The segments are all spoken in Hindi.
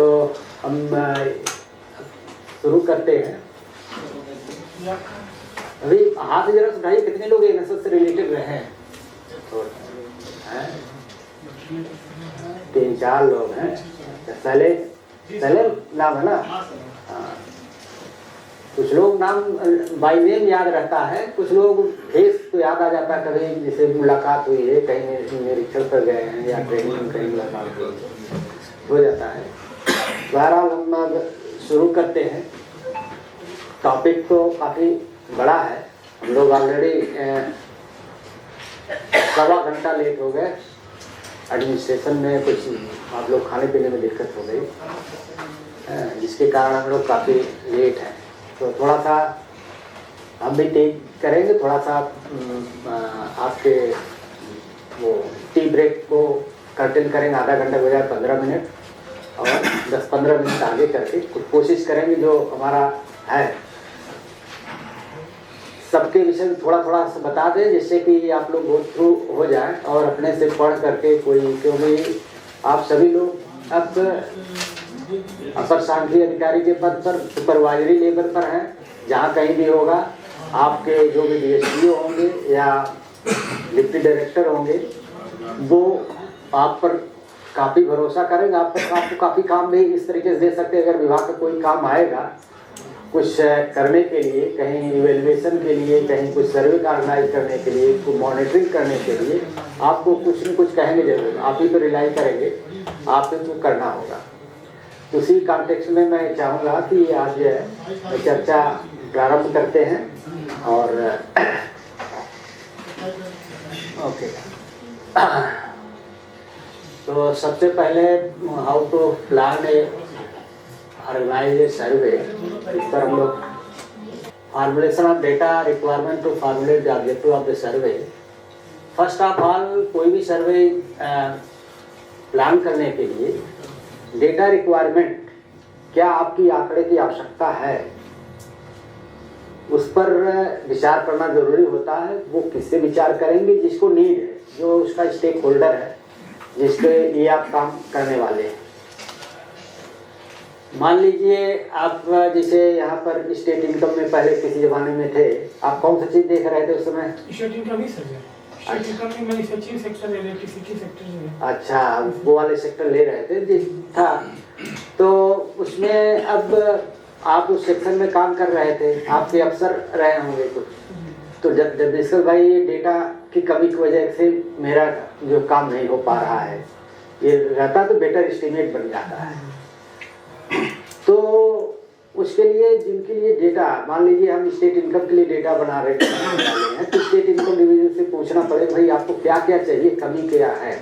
तो हम शुरू करते हैं। अभी हाथ जरा सुनाइए, कितने लोग एनएसएस से रिलेटेड रहे हैं? 3-4 लोग हैं। पहले नाम है ना? हाँ, कुछ लोग नाम बाई नेम याद रहता है, कुछ लोग फेस तो याद आ जाता है। कभी जैसे मुलाकात हुई है, कहीं निरीक्षण पर गए हैं या ट्रेनिंग में कहीं मुलाकात हो जाता है। बहरहाल हम शुरू करते हैं। टॉपिक तो काफ़ी बड़ा है। हम लोग ऑलरेडी 1.25 घंटा लेट हो गए। एडमिनिस्ट्रेशन में कुछ आप लोग खाने पीने में दिक्कत हो गई, जिसके कारण हम लोग काफ़ी लेट हैं। तो थोड़ा सा हम भी टेक करेंगे, थोड़ा सा आपके वो टी ब्रेक को कर्टेन करेंगे। आधा घंटा के बजाय 15 मिनट, और 10-15 मिनट आगे करके कुछ कोशिश करेंगे जो हमारा है सबके विषय में थोड़ा थोड़ा सा बता दें, जिससे कि आप लोग गो थ्रू हो जाए और अपने से पढ़ करके कोई, क्योंकि आप सभी लोग अब अपर सांख्यिकी अधिकारी के पद पर सुपरवाइजरी लेवल पर हैं। जहाँ कहीं भी होगा, आपके जो भी डीएसपीओ होंगे या डिप्टी डायरेक्टर होंगे, वो आप पर काफ़ी भरोसा करेंगे। आपको काफ़ी काम भी इस तरीके से दे सकते हैं। अगर विभाग का कोई काम आएगा कुछ करने के लिए, कहीं इवेल्युएशन के लिए, कहीं कुछ सर्वे का ऑर्गेनाइज करने के लिए, कुछ मॉनिटरिंग करने के लिए, आपको कुछ न कुछ कहेंगे जरूर, आप ही पर रिलाई करेंगे, आप ही को करना होगा। उसी कॉन्टेक्स्ट में मैं चाहूँगा कि आज चर्चा प्रारंभ करते हैं। और ओके, तो सबसे पहले how to plan a organize a survey. इस पर हम लोग formulation of data requirement to formulate the objective of the survey. First of all, कोई भी सर्वे प्लान करने के लिए डेटा रिक्वायरमेंट, क्या आपकी आंकड़े की आवश्यकता है, उस पर विचार करना जरूरी होता है। वो किससे विचार करेंगे? जिसको नीड है, जो उसका स्टेक होल्डर है, जिसके लिए आप काम करने वाले हैं। मान लीजिए आप जैसे यहाँ पर स्टेट इनकम में पहले किसी जमाने में थे, आप कौन सा चीज देख रहे थे उस समय? स्टेट इनकम ही sir, manufacturing sector, electricity sector. अच्छा, वो वाले सेक्टर ले रहे थे था। तो उसमें अब आप उस सेक्शन में काम कर रहे थे, आपके अफसर रहे होंगे कुछ। तो जब जगदीश्वर भाई, ये डेटा की कमी की वजह से मेरा जो काम नहीं हो पा रहा है, ये रहता तो बेटर एस्टिमेट बन जाता है। तो उसके लिए, जिनके लिए डेटा, मान लीजिए हम स्टेट इनकम के लिए डेटा बना रहे हैं, तो स्टेट इनकम डिवीजन से पूछना पड़े, भाई आपको क्या क्या चाहिए, कमी क्या है।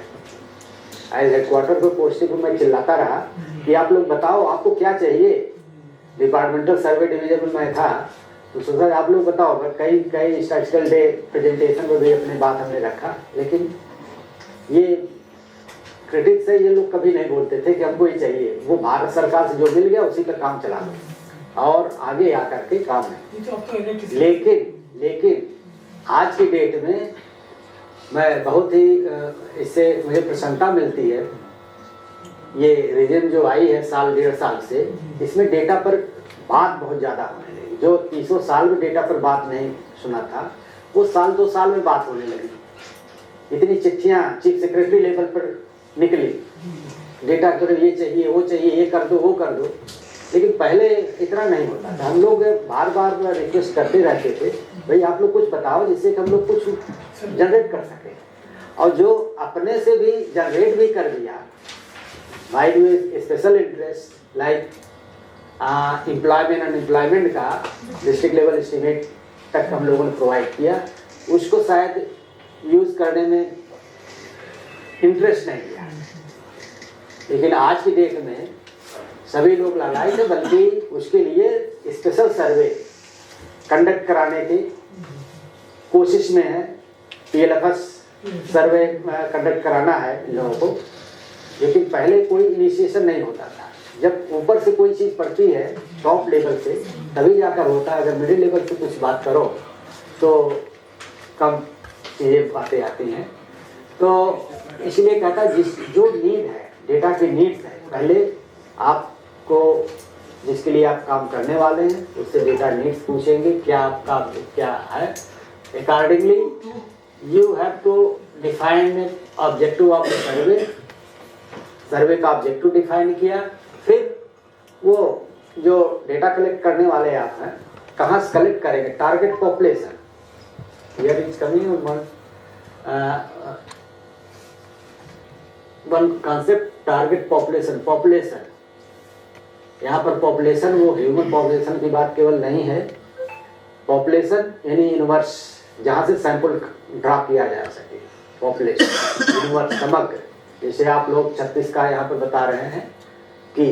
एज हेडक्वार्टर पर पोस्टिंग में मैं चिल्लाता रहा कि आप लोग बताओ आपको क्या चाहिए। डिपार्टमेंटल सर्वे डिवीजन में मैं था, तो सोचा आप लोग बताओ। कई स्टैटिस्टिकल डे प्रेजेंटेशन में भी अपनी बात हमने रखा, लेकिन ये क्रिटिक्स से ये लोग कभी नहीं बोलते थे कि हमको ये चाहिए। वो भारत सरकार से जो मिल गया उसी पर काम चला दो और आगे आकर के काम है। लेकिन आज की डेट में मैं बहुत ही इससे मुझे प्रसन्नता मिलती है। ये रीजन जो आई है साल 1.5 साल से, इसमें डेटा पर बात बहुत ज़्यादा होने लगी। जो 30 साल में डेटा पर बात नहीं सुना था, वो साल 2 साल में बात होने लगी। इतनी चिट्ठियाँ चीफ सेक्रेटरी लेवल पर निकली, डेटा करो, ये चाहिए, वो चाहिए, ये कर दो, वो कर दो। लेकिन पहले इतना नहीं होता था। हम लोग बार बार रिक्वेस्ट करते रहते थे, भाई आप लोग कुछ बताओ जिससे कि हम लोग कुछ जनरेट कर सकें। और जो अपने से भी जनरेट भी कर दिया, might be special interest like employment unemployment का डिस्ट्रिक्ट लेवल एस्टिमेट तक हम लोगों ने प्रोवाइड किया, उसको शायद यूज़ करने में इंटरेस्ट नहीं लिया। लेकिन आज की डेट में सभी लोग लालायित है, बल्कि उसके लिए स्पेशल सर्वे कंडक्ट कराने की कोशिश में है। PLFS सर्वे कंडक्ट कराना है इन लोगों को। लेकिन पहले कोई इनिशिएशन नहीं होता था। जब ऊपर से कोई चीज़ पड़ती है टॉप लेवल से, तभी जाकर होता है। अगर मिडिल लेवल से कुछ बात करो तो कम ये बातें आती हैं। तो इसलिए कहता है जो नीड है, डेटा की नीड है, पहले आप आपको जिसके लिए आप काम करने वाले हैं उससे डेटा नीड्स पूछेंगे, क्या आपका क्या है। Accordingly you have to define objective of the survey. Survey का ऑब्जेक्टिव डिफाइन किया, फिर वो जो डेटा कलेक्ट करने वाले आप हैं कहाँ से कलेक्ट करेंगे, target population. Here is coming one concept, target population. Population यहाँ पर पॉपुलेशन वो ह्यूमन पॉपुलेशन की बात केवल नहीं है, पॉपुलेशन यानी यूनिवर्स जहाँ से सैंपल ड्रा किया जा सके। पॉपुलेशन यूनिवर्स समग्र, जैसे आप लोग 36 का यहाँ पर बता रहे हैं कि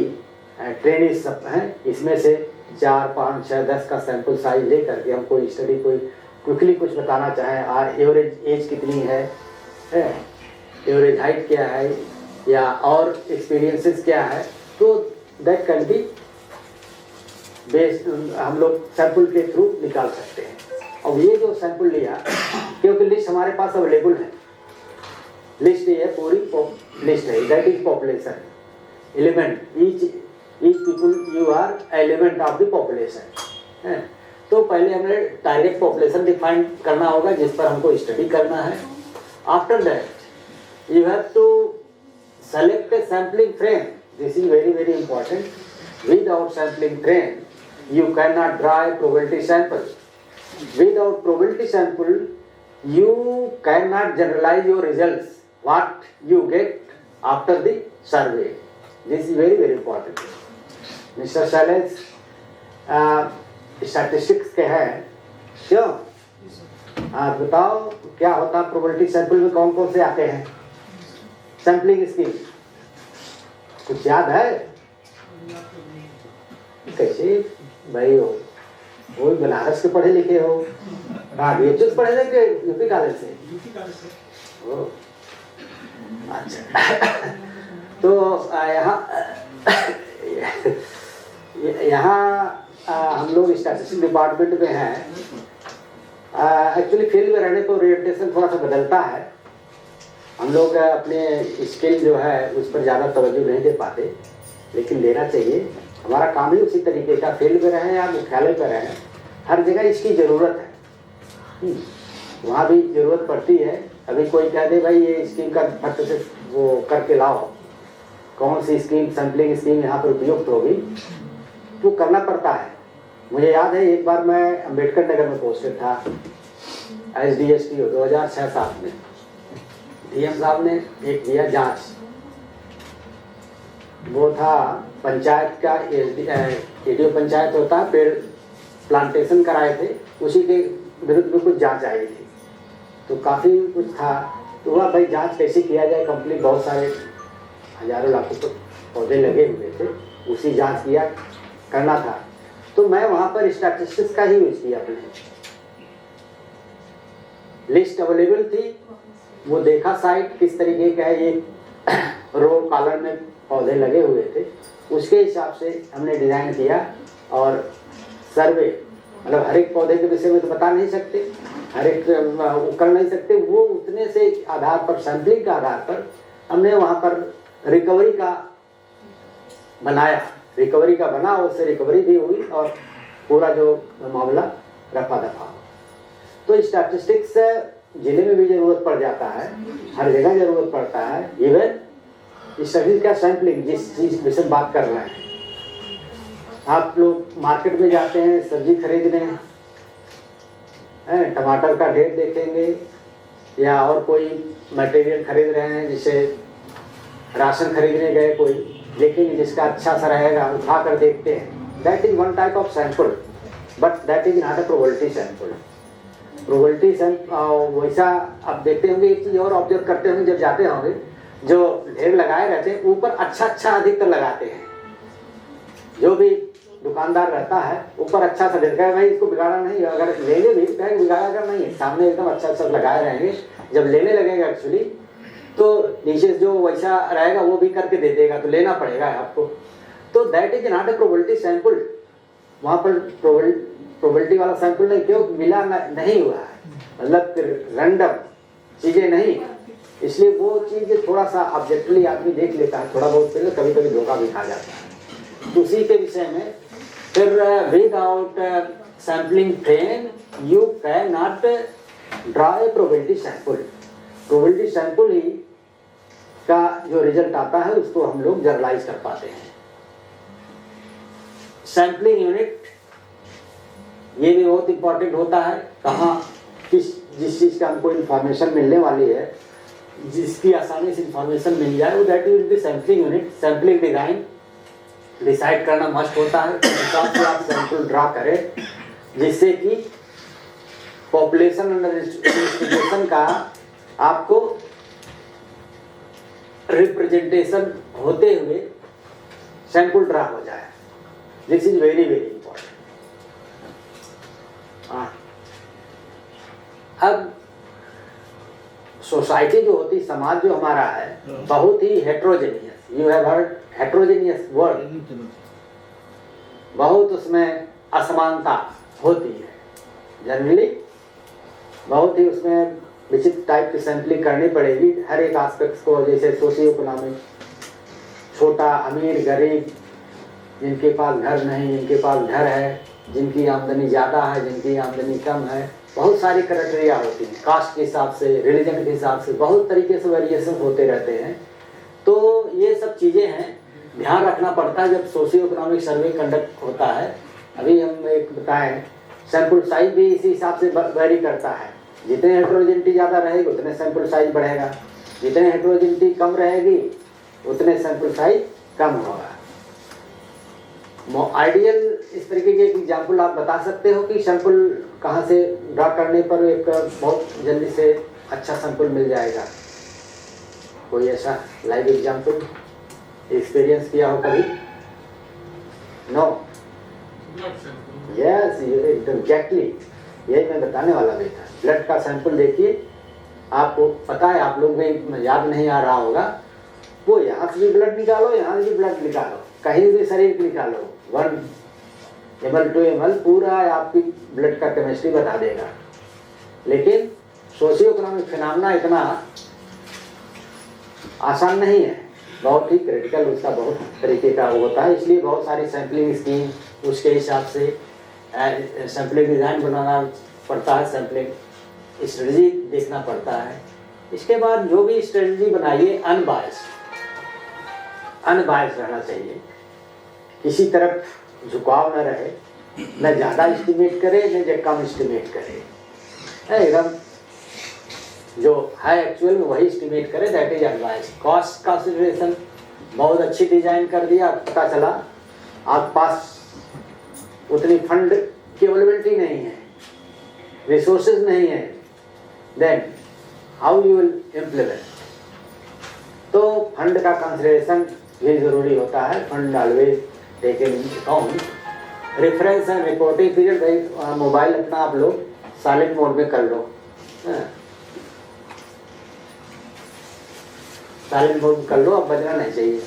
ट्रेनिंग सब हैं, इसमें से 4, 5, 6, 10 का सैंपल साइज लेकर के हम कोई स्टडी कोई क्विकली कुछ बताना चाहें, एवरेज एज कितनी है, एवरेज हाइट क्या है, या और एक्सपीरियंसेस क्या है, तो दैट कैन बी बेस्ड हम लोग सैंपल के थ्रू निकाल सकते हैं। और ये जो सैंपल लिया, क्योंकि लिस्ट हमारे पास अवेलेबल है, लिस्ट ये पूरी लिस्ट है, that is population element, each people you are element of the population. तो पहले हमें टारगेट पॉपुलेशन डिफाइन करना होगा जिस पर हमको स्टडी करना है। After that you have to select a sampling frame, this is very very important. Without sampling frame you cannot draw a probability sample. Without probability sample, you cannot generalize your results, what you get after the survey. This is very very important. Mr. Shailesh, statistics के हैं, क्यों? आप बताओ क्या होता है probability sample में, कौन कौन से आते हैं? Sampling scheme कुछ याद है? कैसे भाई हो, वो बनारस के पढ़े लिखे हो, बीएचएस पढ़े लिखे यूपी कॉलेज से? ओ अच्छा। तो यहाँ हम लोग स्टैटिस्टिक्स डिपार्टमेंट में हैं। एक्चुअली फील्ड में रहने पर ओरिएंटेशन थोड़ा सा बदलता है, हम लोग अपने स्किल जो है उस पर ज़्यादा तवज्जो नहीं दे पाते, लेकिन देना चाहिए। हमारा काम ही उसी तरीके का, फील्ड में रहें या मुख्यालय पर रहें, हर जगह इसकी ज़रूरत है, वहाँ भी ज़रूरत पड़ती है। अभी कोई कह दे भाई ये स्कीम का फट से वो करके लाओ, कौन सी स्कीम सैम्पलिंग स्कीम यहाँ पर उपयुक्त होगी, तो करना पड़ता है। मुझे याद है एक बार मैं अम्बेडकर नगर में पोस्टेड था SDSTO 2006-7 में। DM साहब ने एक किया जाँच, वो था पंचायत का, एडीओ पंचायत होता है, पेड़ प्लांटेशन कराए थे, उसी के विरुद्ध में कुछ जांच आई थी, तो काफ़ी कुछ था। तो वह भाई जांच कैसे किया जाए, कंप्लीट बहुत सारे हजारों लाखों तो पौधे लगे हुए थे, उसी जांच किया करना था। तो मैं वहाँ पर स्टैटिस्टिक्स का ही यूज किया, अपने लिस्ट अवेलेबल थी, वो देखा साइट किस तरीके का है, ये रो कॉलम में पौधे लगे हुए थे, उसके हिसाब से हमने डिज़ाइन किया। और सर्वे मतलब हर एक पौधे के विषय में तो बता नहीं सकते, हर एक कर नहीं सकते, वो उतने से आधार पर, सैम्पलिंग के आधार पर हमने वहाँ पर रिकवरी का बनाया, रिकवरी का बना, उससे रिकवरी भी हुई और पूरा जो मामला रफा दफा हो। तो स्टैटिस्टिक्स जिले में भी ज़रूरत पड़ जाता है, हर जगह ज़रूरत पड़ता है। इवन स्टडीज का सैम्पलिंग, जिस चीज़ विषय बात कर रहे हैं, आप लोग मार्केट में जाते हैं सब्जी खरीदने, टमाटर का रेट देखेंगे या और कोई मटेरियल खरीद रहे हैं, जैसे राशन खरीदने गए कोई, लेकिन जिसका अच्छा सा रहेगा उठा कर देखते हैं, that is one type of sample, but that is not a probability sample. Probability sample वैसा आप देखते होंगे, एक चीज़ और ऑब्जर्व करते होंगे, जब जाते होंगे जो ढेर लगाए रहते हैं ऊपर अच्छा अधिकतर लगाते हैं, जो भी दुकानदार रहता है ऊपर अच्छा सा देखा है, भाई इसको बिगाड़ा नहीं, अगर लेने भी कहेंगे बिगाड़ा अगर नहीं है, सामने एकदम अच्छा लगाए रहेंगे, जब लेने लगेगा एक्चुअली तो नीचे जो वैसा रहेगा वो भी करके दे देगा, तो लेना पड़ेगा आपको। तो that is not a probability sample, वहाँ पर प्रोबेबिलिटी वाला सैंपल नहीं, क्यों मिला नहीं हुआ है, मतलब रैंडम चीज़ें नहीं, इसलिए वो चीज़ थोड़ा सा ऑब्जेक्टिवली आदमी देख लेता है, थोड़ा बहुत पहले कभी कभी धोखा भी खा जाता है। उसी के विषय में फिर without sampling train you can not draw a probability sample. Probability sample ही का जो रिजल्ट आता है उसको हम लोग जनरलाइज कर पाते हैं। सैम्पलिंग यूनिट ये भी बहुत इंपॉर्टेंट होता है। कहाँ जिस चीज़ का हमको इंफॉर्मेशन मिलने वाली है, जिसकी आसानी से इंफॉर्मेशन मिल जाए, वो that will be sampling unit. Sampling design decide करना मस्ट होता है, किस हिसाब से आप सैंपल ड्रा करें जिससे कि पॉपुलेशन अंडर डिस्ट्रीब्यूशन का आपको रिप्रेजेंटेशन होते हुए सैंपल ड्रा हो जाए। This is very very important. अब सोसाइटी जो होती, समाज जो हमारा है, बहुत ही heterogeneous. You have heard heterogeneous word. बहुत उसमें असमानता होती है जनरली, बहुत ही उसमें विचित्र टाइप की सैंपलिंग करनी पड़ेगी हर एक एस्पेक्ट्स को। जैसे सोशियो इकोनॉमिक, छोटा अमीर गरीब, जिनके पास घर नहीं, जिनके पास घर है, जिनकी आमदनी ज़्यादा है, जिनकी आमदनी कम है, बहुत सारी क्राइटेरिया होती हैं। कास्ट के हिसाब से, रिलीजन के हिसाब से बहुत तरीके से वेरिएशन होते रहते हैं। तो ये सब चीज़ें हैं, ध्यान रखना पड़ता है जब सोशियो इकोनॉमिक सर्वे कंडक्ट होता है। अभी हम एक बताएं, सैंपल साइज भी इसी हिसाब से वेरी करता है। जितने हेट्रोजेनिटी ज़्यादा रहेगी उतने सैंपल साइज बढ़ेगा, जितने हेट्रोजेनिटी कम रहेगी उतने सैंपल साइज कम होगा। आइडियल इस तरीके के एग्जाम्पल आप बता सकते हो कि सैंपल कहाँ से ड्रा करने पर एक बहुत जल्दी से अच्छा सैंपल मिल जाएगा? कोई ऐसा लाइव एग्जाम्पल एक्सपीरियंस किया हो कभी? नो? यस, एकदम एग्जैक्टली यही मैं बताने वाला भी था। ब्लड का सैंपल देखिए, आपको पता है, आप लोग में याद नहीं आ रहा होगा, वो यहाँ से भी ब्लड निकालो, यहाँ से भी ब्लड निकालो, कहीं भी शरीर निकालो, 1 ml 2 ml पूरा आपकी ब्लड का केमिस्ट्री बता देगा। लेकिन सोशियो इकोनॉमिक फिनोमेना इतना आसान नहीं है, बहुत ही क्रिटिकल, उसका बहुत तरीके का होता है। इसलिए बहुत सारी सैम्पलिंग स्कीम, उसके हिसाब से सैम्पलिंग डिज़ाइन बनाना पड़ता है, सैम्पलिंग स्ट्रेटजी देखना पड़ता है। इसके बाद जो भी स्ट्रेटजी बनाइए अनबायस रहना चाहिए, किसी तरफ झुकाव न रहे, न ज़्यादा एस्टिमेट करे न कम एस्टिमेट करे, एकदम जो है एक्चुअल में वही एस्टिमेट करे, that is unbias. Cost consideration, बहुत अच्छी डिजाइन कर दिया, पता चला आपके पास उतनी फंड की अवेलेबिलिटी नहीं है, रिसोर्सेज नहीं है, then how you will implement. तो फंड का कंसिडरेशन भी जरूरी होता है। Fund always taken in account. Reference and reporting period, भाई मोबाइल अपना आप लोग साइलेंट मोड में कर लो, साइलेंट मोड कर लो, अब बजना नहीं चाहिए।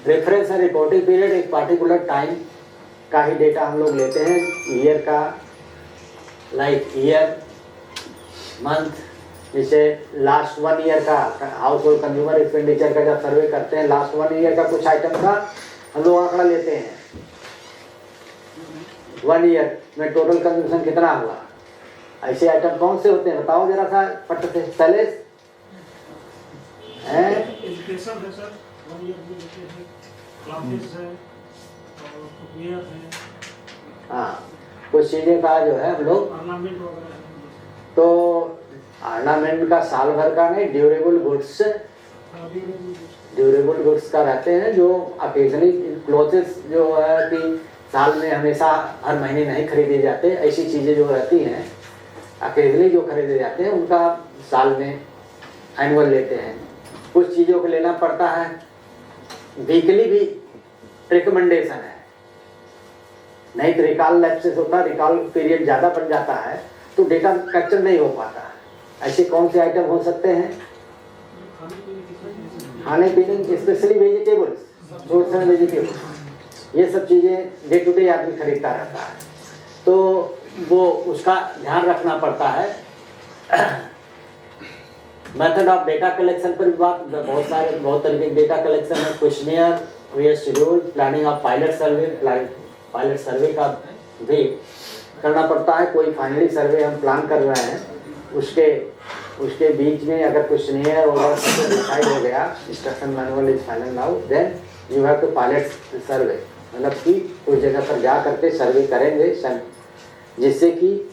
रेफरेंस एंड रिपोर्टिंग पीरियड, एक पार्टिकुलर टाइम का ही डेटा हम लोग लेते हैं, ईयर का, लाइक ईयर, मंथ। जैसे लास्ट 1 ईयर का हाउस होल्ड कंज्यूमर एक्सपेंडिचर का जब सर्वे करते हैं, लास्ट 1 ईयर का कुछ आइटम का हम लोग आंकड़ा लेते हैं। 1 ईयर में टोटल कंज्यूमशन कितना हुआ, ऐसे आइटम कौन से होते हैं बताओ जरा सा फट से। पहले एजुकेशन है सर, 1 ईयर की क्लासेस है, ईयर है, हाँ, कुछ चीज़ें का जो है हम लोग, ऑर्नामेंट वगैरह। तो ऑर्नामेंट का साल भर का नहीं, ड्यूरेबल गुड्स का रहते हैं, जो अकेजनली क्लोथेस जो है कि साल में हमेशा हर महीने नहीं खरीदे जाते, ऐसी चीज़ें जो रहती हैं अकेजनली जो खरीदे जाते हैं उनका साल में एनुअल लेते हैं। कुछ चीज़ों को लेना पड़ता है वीकली भी, रिकमेंडेशन है, नहीं तो रिकॉल लैप्सेस होता है, रिकॉल पीरियड ज़्यादा बन जाता है तो डेटा कैप्चर नहीं हो पाता। ऐसे कौन से आइटम हो सकते हैं? खाने पीने, specially vegetables, fruits and vegetables, ये सब चीज़ें डे टू डे आदमी खरीदता रहता है, तो वो उसका ध्यान रखना पड़ता है। मेथड ऑफ डेटा कलेक्शन पर भी बात, बहुत तरीके के डेटा कलेक्शन है, questionnaire, we are schedule planning of pilot survey का भी करना पड़ता है। कोई फाइनली सर्वे हम प्लान कर रहे हैं, उसके बीच में अगर कुछ नहीं है और डिसाइड हो गया, instruction manual is final now, then you have to pilot survey, मतलब कि उस जगह पर जा करके सर्वे करेंगे, जिससे कि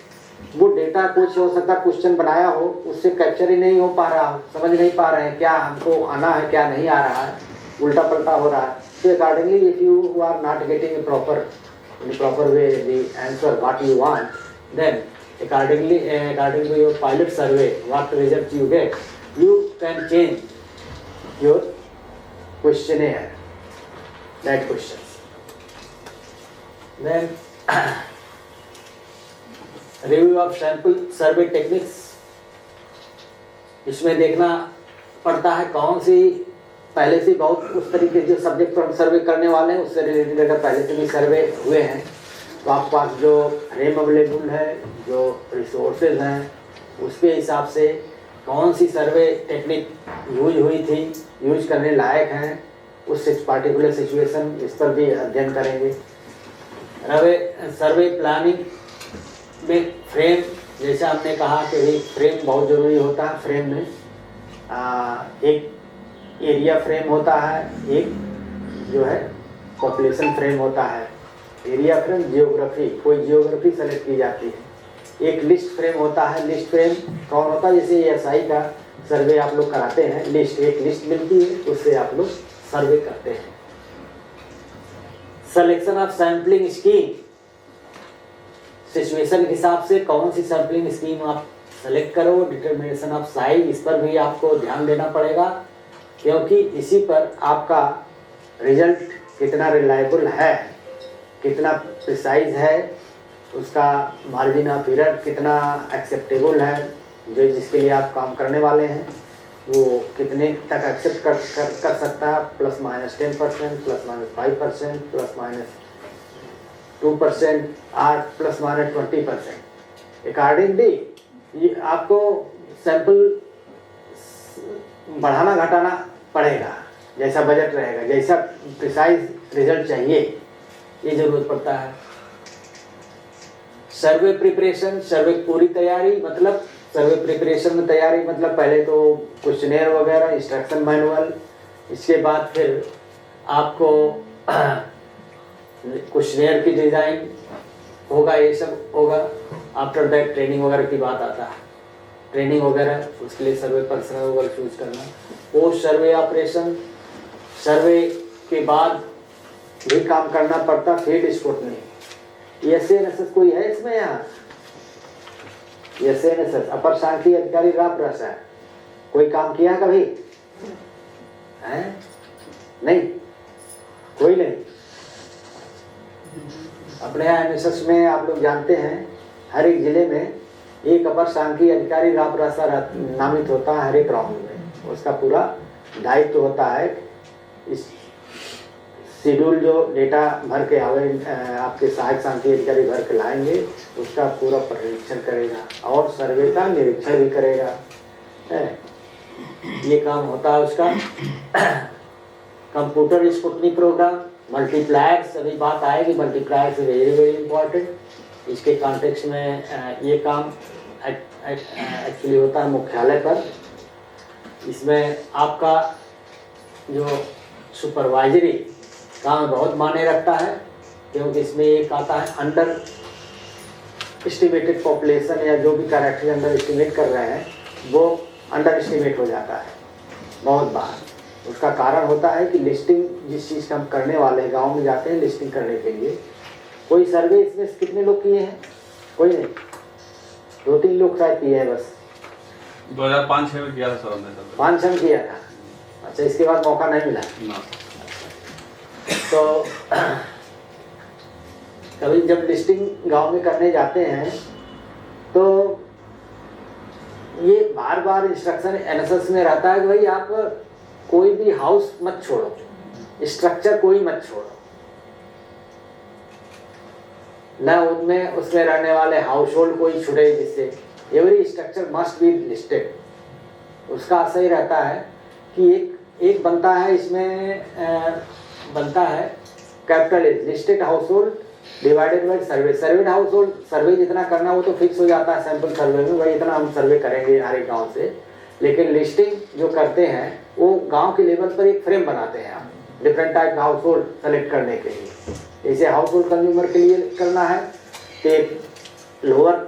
वो डेटा कुछ हो सकता क्वेश्चन बनाया हो, उससे कैप्चर ही नहीं हो पा रहा हो, समझ नहीं पा रहे हैं क्या हमको आना है क्या नहीं आ रहा है, उल्टा पलटा हो रहा है। तो accordingly if you are not getting a proper way the answer what you want, then according to your pilot survey what result you get, you can change your questionnaire, that questions. Then review of sample survey techniques, इसमें देखना पड़ता है कौन सी पहले से बहुत उस तरीके जो सब्जेक्ट पर हम सर्वे करने वाले हैं उससे रिलेटेड अगर पहले से भी सर्वे हुए हैं तो आपके पास जो फ्रेम अवेलेबल है, जो रिसोर्सेज हैं, उसके हिसाब से कौन सी सर्वे टेक्निक यूज हुई थी, यूज करने लायक हैं, उस पार्टिकुलर सिचुएशन इस पर भी अध्ययन करेंगे। सर्वे प्लानिंग में फ्रेम, जैसा हमने कहा कि फ्रेम बहुत ज़रूरी होता है। फ्रेम में एक एरिया फ्रेम होता है, एक जो है पॉपुलेशन फ्रेम होता है। एरिया फ्रेम जियोग्राफी, कोई जियोग्राफी सेलेक्ट की जाती है। एक लिस्ट फ्रेम होता है। लिस्ट फ्रेम कौन होता है? जैसे एसआई का सर्वे आप लोग कराते हैं, लिस्ट, एक लिस्ट मिलती है, उससे आप लोग सर्वे करते हैं। Selection of sampling scheme, situation के हिसाब से कौन सी सैम्पलिंग स्कीम आप सेलेक्ट करो। डिटर्मिनेशन ऑफ साइज, इस पर भी आपको ध्यान देना पड़ेगा, क्योंकि इसी पर आपका रिजल्ट कितना रिलायबल है, कितना प्रिसाइज है, उसका मार्जिन ऑफ एरर कितना एक्सेप्टेबल है, जो जिसके लिए आप काम करने वाले हैं वो कितने तक एक्सेप्ट कर सकता है। +-10%, +-5%, +-2% और +-20%। अकॉर्डिंगली ये आपको सैंपल बढ़ाना घटाना पड़ेगा, जैसा बजट रहेगा, जैसा प्रिसाइज रिजल्ट चाहिए, ये जरूरत पड़ता है। सर्वे प्रिपरेशन, सर्वे पूरी तैयारी, मतलब सर्वे प्रिपरेशन में तैयारी मतलब पहले तो क्वेश्चनेयर वगैरह, इंस्ट्रक्शन मैनुअल, इसके बाद फिर आपको क्वेश्चनेयर की डिजाइन होगा, ये सब होगा। आफ्टर दैट ट्रेनिंग वगैरह की बात आता है, ट्रेनिंग वगैरह, उसके लिए सर्वे पर्सनल वगैरह चूज करना। पोस्ट सर्वे ऑपरेशन, सर्वे के बाद भी काम करना पड़ता। फील्ड स्क्रूटनी, एसएनएसएस कोई है इसमें? यहाँ एसएनएसएस, अपर सांख्यिकी अधिकारी रापरस है, कोई काम किया कभी? है नहीं, कोई नहीं। अपने यहाँ एनएसएस में आप लोग जानते हैं हर एक जिले में एक अपर सांख्यिकी अधिकारी रापरासा नामित होता है हर एक राउंड में। उसका पूरा दायित्व होता है इस शेड्यूल जो डेटा भर के आवे आपके सहायक सांख्यिकी अधिकारी भर के लाएंगे, उसका पूरा परीक्षण करेगा और सर्वे का निरीक्षण भी करेगा। ये काम होता है उसका। कंप्यूटर स्क्रूटनी प्रोग्राम, मल्टीप्लायर्स, अभी बात आएगी, मल्टीप्लायर्स वेरी वेरी इंपॉर्टेंट। इसके कॉन्टेक्स्ट में ये काम एक्चुअली होता है मुख्यालय पर। इसमें आपका जो सुपरवाइजरी काम बहुत मायने रखता है, क्योंकि इसमें एक आता है अंडर एस्टिमेटेड पॉपुलेशन, या जो भी कैरेक्टर अंडर एस्टिमेट कर रहे हैं वो अंडर एस्टिमेट हो जाता है बहुत बार। उसका कारण होता है कि लिस्टिंग जिस चीज़ का हम करने वाले हैं, गाँव में जाते हैं लिस्टिंग करने के लिए, कोई सर्वे इसमें कितने लोग किए हैं? कोई नहीं, 2-3 लोग शायद किए हैं बस। 2005-6 में किया था सर हमने। 5 किया था, अच्छा, इसके बाद मौका नहीं मिला ना। तो कभी जब लिस्टिंग गांव में करने जाते हैं तो ये बार बार इंस्ट्रक्शन एनएसएस में रहता है कि भाई आप कोई भी हाउस मत छोड़ो, स्ट्रक्चर कोई मत छोड़ो, न उनमें उसमें रहने वाले हाउस होल्ड कोई छुड़े, जिससे every structure must be listed. उसका सही रहता है कि एक बनता है इसमें बनता है capital H listed household divided by survey. Surveyed household survey जितना करना वो तो फिक्स हो जाता है सैंपल सर्वे में, वही इतना हम सर्वे करेंगे हर एक गाँव से। लेकिन लिस्टिंग जो करते हैं वो गांव के लेवल पर एक फ्रेम बनाते हैं आप डिफरेंट टाइप का हाउस होल्ड सेलेक्ट करने के लिए। जैसे हाउस होल्ड कंज्यूमर के लिए करना है तो एक लोअर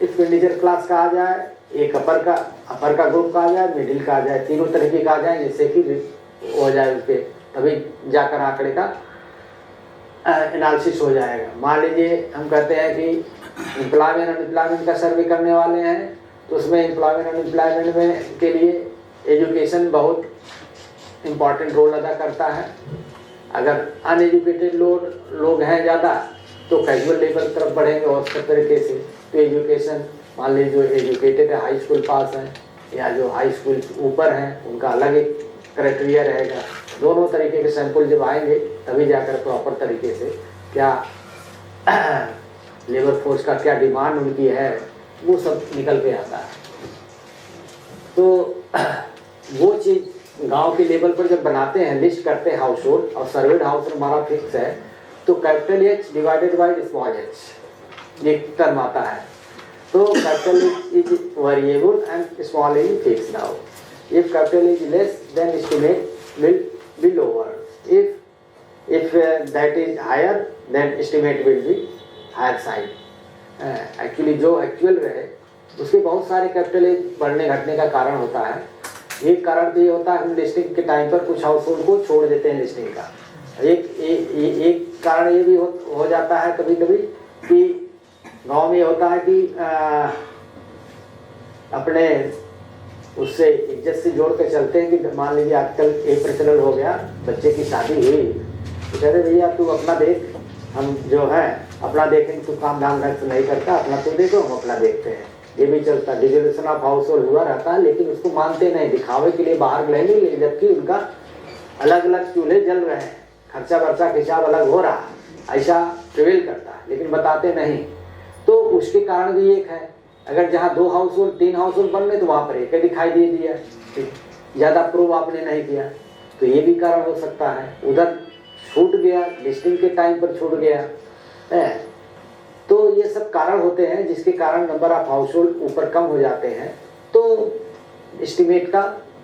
एक्सपेंडिचर क्लास का आ जाए, एक अपर का ग्रुप का आ जाए, मिडिल का आ जाए, तीनों तरीके का आ जाए, जिससे कि हो जाए उस पर, तभी जाकर आंकड़े का एनालिसिस हो जाएगा। मान लीजिए हम कहते हैं कि एम्प्लॉयमेंट अनएम्प्लॉयमेंट का सर्वे करने वाले हैं, तो उसमें एम्प्लॉयमेंट अनएम्प्लॉयमेंट में के लिए एजुकेशन बहुत इम्पॉर्टेंट रोल अदा करता है। अगर अनएजुकेटेड लोग हैं ज़्यादा तो कैजुअल लेवल तरफ बढ़ेंगे और सब तरीके से। तो एजुकेशन मान लीजिए जो एजुकेटेड है, हाई स्कूल पास हैं, या जो हाई स्कूल ऊपर हैं, उनका अलग एक क्राइटेरिया रहेगा। दोनों तरीके के सैंपल जब आएंगे तभी जाकर प्रॉपर तरीके से क्या लेबर फोर्स का क्या डिमांड उनकी है वो सब निकल के आता है। तो वो चीज़ गांव के लेवल पर जब बनाते हैं, लिस्ट करते हैं हाउस होल्ड, और सर्वेड हाउस हमारा फिक्स है, तो capital H divided by small H ये टर्म आता है। तो capital H is variable and small H is fix. Now if capital H is less than estimate will be lower, if that is higher then estimate will be higher side। Actually जो एक्चुअल रहे उसके बहुत सारे कैपिटल एज बढ़ने घटने का कारण होता है। एक कारण तो ये होता है हम लिस्टिंग के टाइम पर कुछ हाउस होल्ड को छोड़ देते हैं लिस्टिंग का। एक कारण ये भी हो जाता है कभी कभी कि गांव में होता है कि अपने उससे इज्जत से जोड़ के चलते हैं कि मान लीजिए आजकल एक प्रचलन हो गया, बच्चे की शादी हुई तो कहते भैया तू अपना देख, हम जो है अपना देखेंगे, तू काम धाम नहीं करता, अपना तू देखो हम अपना देखते हैं। ये भी चलता, डिजोल्यूशन ऑफ हाउस होल्ड हुआ रहता है, लेकिन उसको मानते नहीं, दिखावे के लिए बाहर लेंगे, जबकि उनका अलग अलग चूल्हे जल रहे हैं, खर्चा वर्चा हिसाब अलग हो रहा है, ऐसा प्रिवेल करता है, लेकिन बताते नहीं। तो उसके कारण भी एक है, अगर जहाँ 2 हाउस होल्ड 3 हाउस होल्ड बन रहे तो वहाँ पर एक दिखाई दे दिया, ज़्यादा प्रूव आपने नहीं किया, तो ये भी कारण हो सकता है। उधर छूट गया, लिस्टिंग के टाइम पर छूट गया है। तो ये सब कारण होते हैं जिसके कारण नंबर ऑफ हाउस होल्ड ऊपर कम हो जाते हैं, तो एस्टिमेट का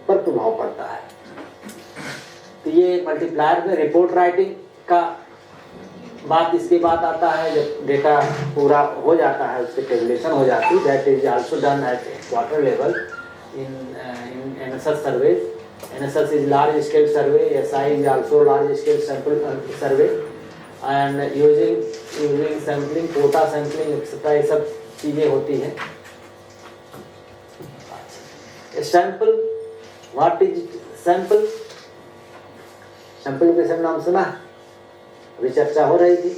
पर प्रभाव पड़ता है। तो ये मल्टीप्लायर में रिपोर्ट राइटिंग का बात इसके बाद आता है, जब डेटा पूरा हो जाता है, उसकी टेबुलेशन हो जाती है। That is also done at quarter level in NSS survey. NSS is large scale survey, SI is also large scale sample survey, and using sampling, quota sampling, etc. ये सब चीजें होती हैं। Sample, what is sample? Sample के सब नाम सुना, अभी चर्चा हो रही थी।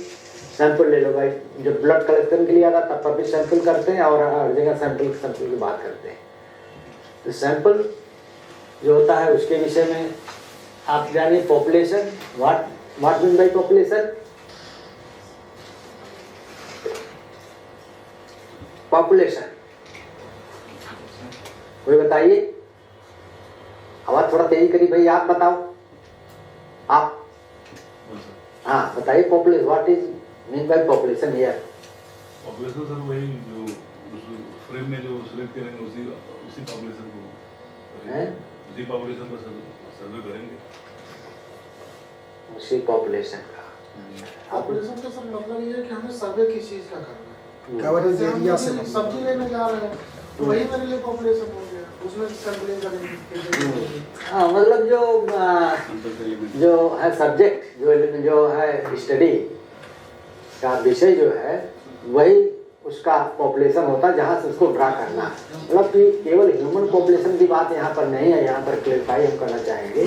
सैंपल ले लो भाई, जब ब्लड कलेक्शन के लिए आता तब पर भी सैंपल करते हैं और हर जगह सैंपल की बात करते हैं। तो सैंपल जो होता है उसके विषय में आप जानिए। Population, what mean by population? Population कोई बताइए, आवाज थोड़ा तेजी करिए भाई, आप बताओ, आप हाँ बताइए। Population, what is mean by population here? Population sir वही जो फ्रेम में जो सिलेक्ट करेंगे उसी पॉपुलेशन को हैं, उसी पॉपुलेशन पर सर्वे करेंगे, उसी पॉपुलेशन का। पॉपुलेशन का सर मतलब ये है कि हमें सर्वे किस चीज का करना है। कवरेज एरिया से सब्जी लेने जा रहे हैं तो वही मेरे लिए पॉपुलेशन हो गया, उसमें सैंपलिंग करेंगे। हाँ, मतलब जो है सब्जेक्ट, जो है स्टडी का विषय जो है वही उसका पॉपुलेशन होता है, जहाँ से उसको ड्रा करना है। मतलब कि केवल ह्यूमन पॉपुलेशन की बात यहाँ पर नहीं है, यहाँ पर क्लेरिफाई हम करना चाहेंगे।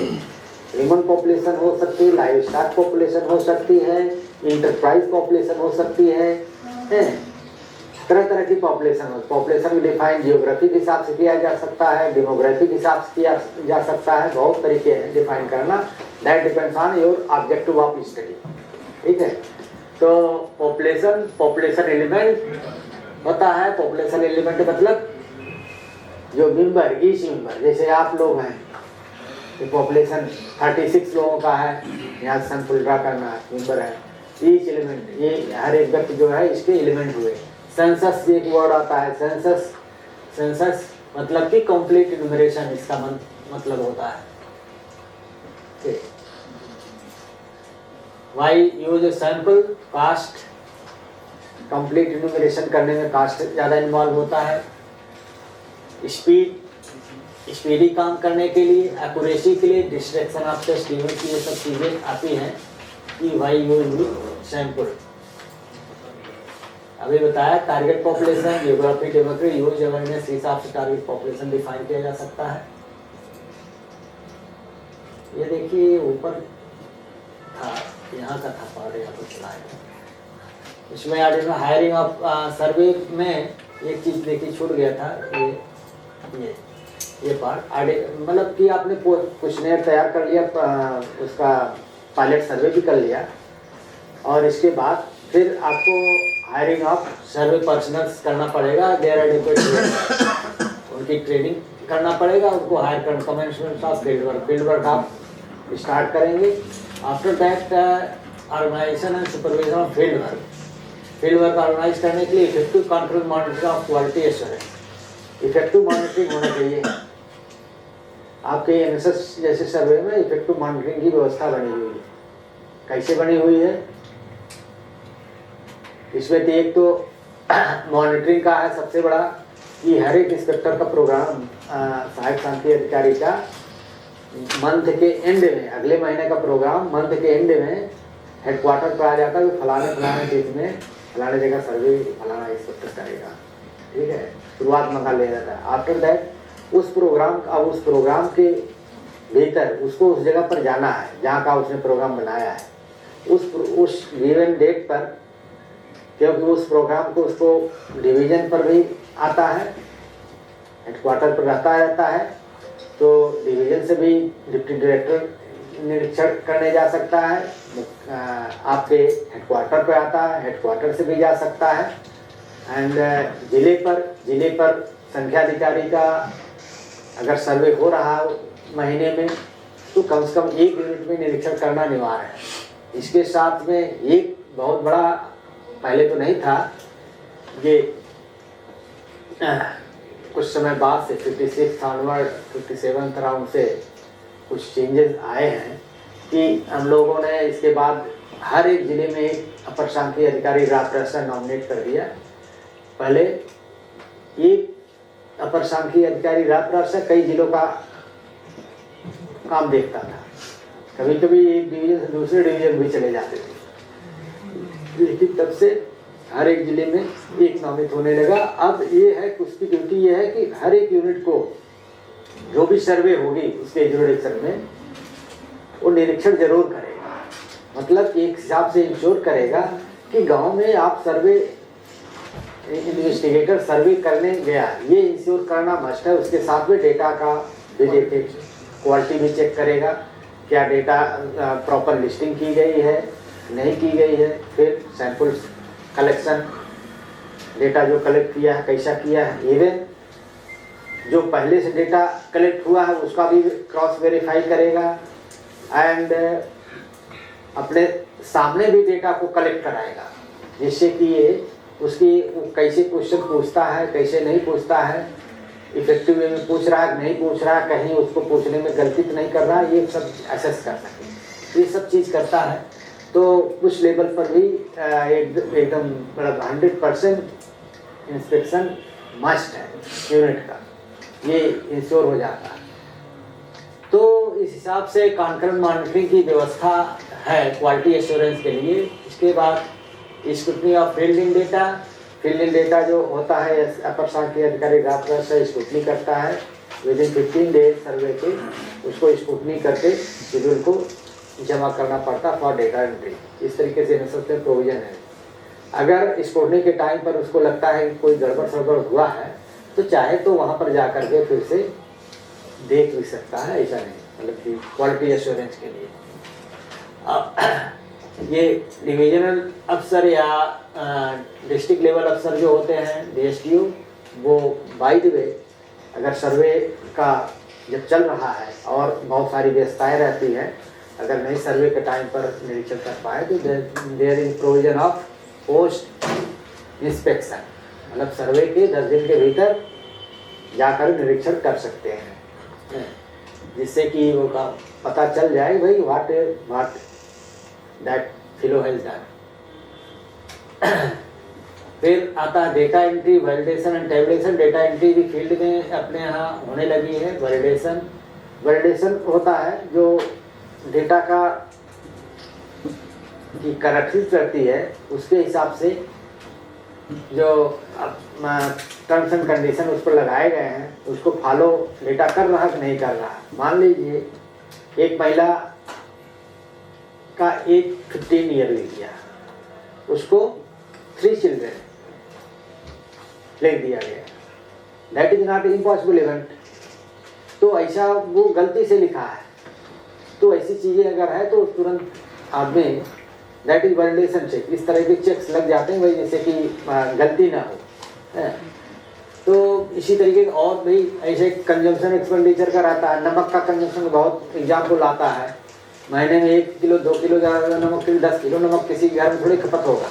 ह्यूमन पॉपुलेशन हो सकती है, लाइव स्टॉक पॉपुलेशन हो सकती है, इंटरप्राइज पॉपुलेशन हो सकती है, तरह तरह की पॉपुलेशन हो। पॉपुलेशन डिफाइन जियोग्राफी के हिसाब से किया जा सकता है, डेमोग्राफी के हिसाब से किया जा सकता है, बहुत तरीके हैं डिफाइन करना। That depends on your objective of study. ठीक है, तो पॉपुलेशन एलिमेंट होता है। पॉपुलेशन एलिमेंट मतलब जो मेंबर, ईच मेंबर, जैसे आप लोग हैं ये पॉपुलेशन 36 लोगों का है, यहाँ सैंपल ड्रा करना है, मेंबर है, ईच एलिमेंट, ये हर एक व्यक्ति जो है इसके एलिमेंट हुए। सेंसस एक वर्ड आता है, सेंसस, सेंसस मतलब कि कंप्लीट इन्यूमरेशन इसका मतलब होता है। Why use sample, cost, complete enumeration करने में कास्ट ज़्यादा इन्वॉल्व होता है। स्पीड, स्पीडी काम करने के लिए, एक्यूरेसी के लिए, डिस्ट्रैक्शन ऑफ टेस्ट इवेंट, ये सब चीज़ें आती हैं कि वाई यूज सैंपल। अभी बताया target population, geography, demography, use awareness, हिसाब से टारगेट पॉपुलेशन डिफाइन किया जा सकता है। ये देखिए ऊपर था, यहाँ का था पार्ट, यहाँ पर चला है। इसमें आज हायरिंग ऑफ सर्वे में एक चीज़ देखिए छूट गया था, ये पार्ट मतलब कि आपने क्वेश्चनेयर तैयार कर लिया, उसका पायलट सर्वे भी कर लिया, और इसके बाद फिर आपको हायरिंग ऑफ सर्वे पर्सनल्स करना पड़ेगा, देयर एडिक्वेट उनकी ट्रेनिंग करना पड़ेगा, उनको हायर करना, commencement of field work, field work आप स्टार्ट करेंगे। After that organisation and supervision of field work, field work organise करने के लिए effective control monitoring of quality assurance, effective monitoring होना चाहिए। आपके एनएसएस जैसे सर्वे में इफेक्टिव मॉनिटरिंग की व्यवस्था बनी हुई है। कैसे बनी हुई है? इसमें तो एक तो मॉनिटरिंग का है सबसे बड़ा, कि हर एक इंस्पेक्टर का प्रोग्राम सहायक शांति अधिकारी का मंथ के एंड में, अगले महीने का प्रोग्राम मंथ के एंड में हेडक्वार्टर पर आ जाता है, फलाने फलाने दिन में फलाने जगह सर्वे फलाना इंस्पेक्टर करेगा, ठीक है, शुरुआत मंगा ले जाता है। आफ्टर दैट उस प्रोग्राम के भीतर उसको उस जगह पर जाना है जहाँ का उसने प्रोग्राम बनाया है, उस गिवन डेट पर, क्योंकि उस प्रोग्राम को उसको डिवीजन पर भी आता है, हेडक्वार्टर पर रहता है, तो डिवीजन से भी डिप्टी डायरेक्टर निरीक्षण करने जा सकता है, आपके हेडक्वार्टर पर आता है, हेडक्वार्टर से भी जा सकता है, एंड जिले पर संख्याधिकारी का अगर सर्वे हो रहा हो महीने में, तो कम से कम एक यूनिट में निरीक्षण करना अनिवार्य है। इसके साथ में एक बहुत बड़ा, पहले तो नहीं था ये, कुछ समय बाद से 56 ऑनवर्ड 57 राउंड से कुछ चेंजेस आए हैं कि हम लोगों ने इसके बाद हर एक जिले में एक अपर शांति अधिकारी राप्रेसर नॉमिनेट कर दिया। पहले एक अपर शांति अधिकारी राप्रेसर कई जिलों का काम देखता था, कभी कभी एक डिवीजन से दूसरे डिवीजन भी चले जाते थे, लेकिन तब से हर एक जिले में एक नामित होने लगा। अब ये है कि उसकी ड्यूटी ये है कि हर एक यूनिट को जो भी सर्वे होगी उसके जुरिडिक्शन में वो निरीक्षण जरूर करेगा, मतलब एक हिसाब से इंश्योर करेगा कि गांव में आप सर्वे इन्वेस्टिगेटर सर्वे करने गया, ये इंश्योर करना मस्ट है। उसके साथ में डेटा का भी देखे, क्वालिटी भी चेक करेगा, क्या डेटा प्रॉपर लिस्टिंग की गई है नहीं की गई है, फिर सैंपल्स कलेक्शन, डेटा जो कलेक्ट किया है कैसा किया है, इवन जो पहले से डेटा कलेक्ट हुआ है उसका भी क्रॉस वेरीफाई करेगा, एंड अपने सामने भी डेटा को कलेक्ट कराएगा, जिससे कि ये उसकी कैसे क्वेश्चन पूछता है कैसे नहीं पूछता है, इफेक्टिव वे में पूछ रहा है नहीं पूछ रहा है, कहीं उसको पूछने में गलती तो नहीं कर रहा है, ये सब असेस कर सके, ये सब चीज़ करता है। तो कुछ लेवल पर भी एकदम मतलब 100% इंस्पेक्शन मस्ट है यूनिट का, ये इंश्योर हो जाता है। तो इस हिसाब से कॉन्करेंट मॉनिटरिंग की व्यवस्था है क्वालिटी एश्योरेंस के लिए। इसके बाद scrutiny of field in data, field in data जो होता है अपर शांति अधिकारी राप्रेसर से स्क्रूटनी करता है, विद इन 15 डेज सर्वे के उसको स्क्रूटनी करके शेड्यूल को जमा करना पड़ता फॉर डेटा एंट्री। इस तरीके से नेसेसरी प्रोविजन है। अगर स्क्रूटनी के टाइम पर उसको लगता है कि कोई गड़बड़ सड़बड़ हुआ है तो चाहे तो वहाँ पर जा करके फिर से देख भी सकता है, ऐसा नहीं, मतलब कि क्वालिटी एश्योरेंस के लिए। ये डिविजनल अफसर या डिस्ट्रिक्ट लेवल अफसर जो होते हैं DSDO, वो बाय द वे अगर सर्वे का जब चल रहा है और बहुत सारी व्यस्तताएं रहती हैं, अगर नहीं सर्वे के टाइम पर निरीक्षण कर पाए तो there is provision of post inspection, मतलब सर्वे के 10 दिन के भीतर जाकर निरीक्षण कर सकते हैं, जिससे कि वो का पता चल जाए भाई what that fellow has done. फिर आता है data entry, validation and tabulation. Data entry भी फील्ड में अपने यहाँ होने लगी है। वैलिडेशन होता है जो डेटा का की करेक्टनेस रहती है, उसके हिसाब से जो टर्म्स एंड कंडीशन उस पर लगाए गए हैं उसको फॉलो डेटा कर रहा कि नहीं कर रहा। मान लीजिए एक महिला का एक 15 ईयर लिख दिया, उसको 3 चिल्ड्रेन लिख दिया गया, that is not impossible event. तो ऐसा वो गलती से लिखा है, तो ऐसी चीजें अगर है तो तुरंत आदमी दैट इज वैलिडेशन चेक, इस तरह के चेक्स लग जाते हैं भाई, जैसे कि गलती ना हो। तो इसी तरीके और भी ऐसे कंजम्पशन एक्सपेंडिचर का रहता है। नमक का कंजम्पशन बहुत एग्जाम्पल आता है, महीने में 1 किलो 2 किलो ज़्यादा नमक, 10 किलो नमक किसी घर में थोड़ी खपत होगा,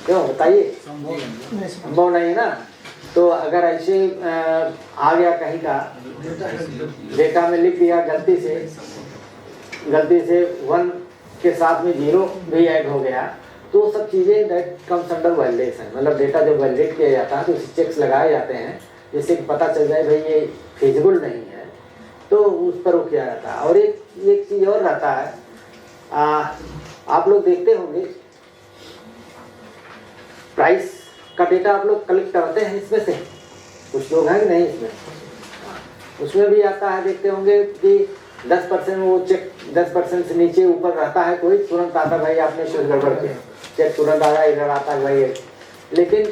क्यों बताइए, संभव नहीं है ना। तो अगर ऐसे आ गया कहीं का डेटा में लिख दिया गलती से 1 के साथ में 0 भी ऐड हो गया, तो सब चीज़ें दैट कम्स अंडर वैलिडेशन। मतलब डेटा जब वैलिडेट किया जाता है तो उसे चेक्स लगाए जाते हैं, जिससे कि पता चल जाए भाई ये फिजिबल नहीं है, तो उस पर वो किया जाता है। और एक चीज़ और रहता है, आप लोग देखते होंगे प्राइस का डेटा आप लोग कलेक्ट करते हैं, इसमें से कुछ लोग हैं कि नहीं, उसमें भी आता है, देखते होंगे कि 10% वो चेक 10% से नीचे ऊपर रहता है, कोई तुरंत आता भाई आपने कुछ गड़बड़ किया, चेक तुरंत आया, इधर आता है भाई। लेकिन